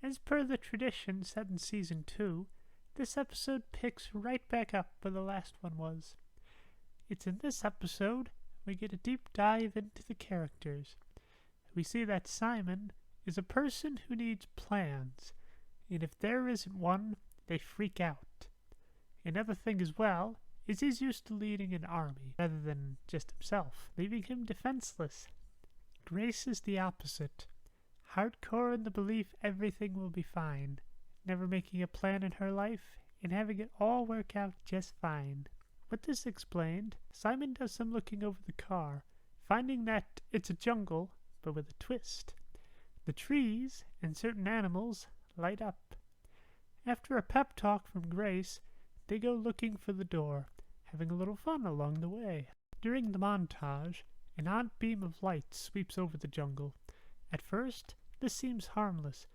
As per the tradition set in Season 2, this episode picks right back up where the last one was. It's in this episode we get a deep dive into the characters. We see that Simon is a person who needs plans, and if there isn't one, they freak out. Another thing as well is he's used to leading an army rather than just himself, leaving him defenseless. Grace is the opposite. Hardcore in the belief everything will be fine, never making a plan in her life and having it all work out just fine. With this explained, Simon does some looking over the car, finding that it's a jungle, but with a twist. The trees and certain animals light up. After a pep talk from Grace, they go looking for the door, having a little fun along the way. During the montage, an odd beam of light sweeps over the jungle. At first, this seems harmless,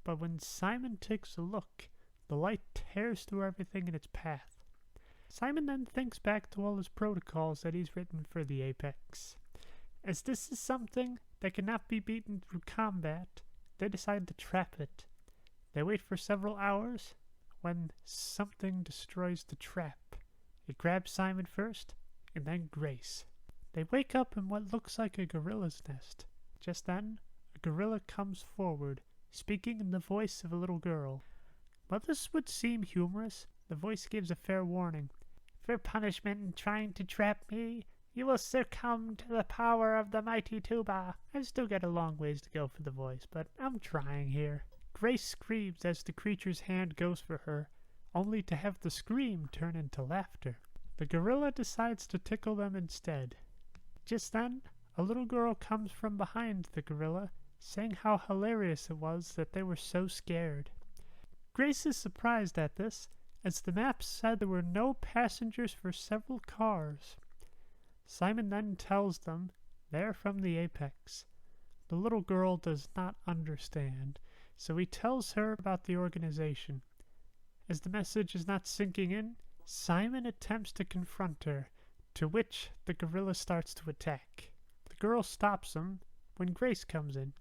but when Simon takes a look, the light tears through everything in its path. Simon then thinks back to all his protocols that he's written for the Apex. As this is something that cannot be beaten through combat, they decide to trap it. They wait for several hours when something destroys the trap. It grabs Simon first, and then Grace. They wake up in what looks like a gorilla's nest. Just then, a gorilla comes forward, speaking in the voice of a little girl. While this would seem humorous, the voice gives a fair warning. For punishment in trying to trap me, you will succumb to the power of the mighty tuba. I've still got a long ways to go for the voice, but I'm trying here. Grace screams as the creature's hand goes for her, only to have the scream turn into laughter. The gorilla decides to tickle them instead. Just then, a little girl comes from behind the gorilla, saying how hilarious it was that they were so scared. Grace is surprised at this, as the map said there were no passengers for several cars. Simon then tells them they're from the Apex. The little girl does not understand, so he tells her about the organization. As the message is not sinking in, Simon attempts to confront her, to which the gorilla starts to attack. The girl stops him when Grace comes in,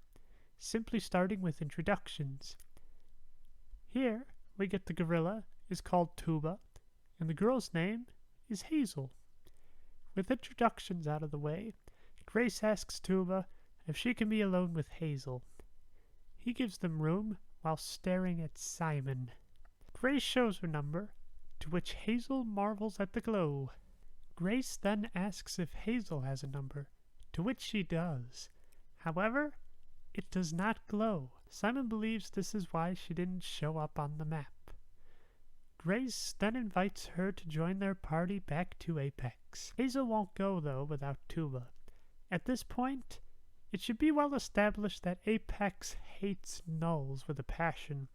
simply starting with introductions. Here we get the gorilla is called Tuba, and the girl's name is Hazel. With introductions out of the way, Grace asks Tuba if she can be alone with Hazel. He gives them room while staring at Simon. Grace shows her number, to which Hazel marvels at the glow. Grace then asks if Hazel has a number, to which she does. However, it does not glow. Simon believes this is why she didn't show up on the map. Grace then invites her to join their party back to Apex. Hazel won't go, though, without Tuba. At this point, it should be well established that Apex hates nulls with a passion,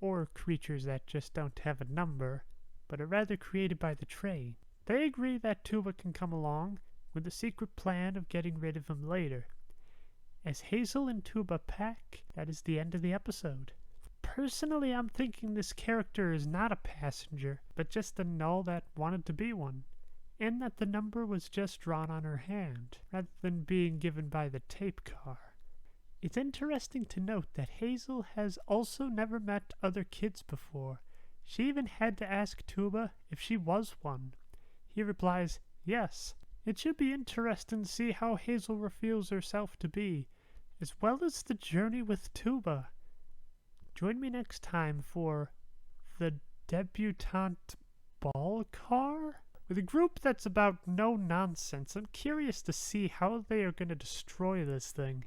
or creatures that just don't have a number, but are rather created by the train. They agree that Tuba can come along, with the secret plan of getting rid of him later. As Hazel and Tuba pack, that is the end of the episode. Personally, I'm thinking this character is not a passenger, but just a null that wanted to be one, and that the number was just drawn on her hand, rather than being given by the tape car. It's interesting to note that Hazel has also never met other kids before. She even had to ask Tuba if she was one. He replies, yes. It should be interesting to see how Hazel reveals herself to be, as well as the journey with Tuba. Join me next time for the Debutante Ball Car? With a group that's about no nonsense, I'm curious to see how they are going to destroy this thing.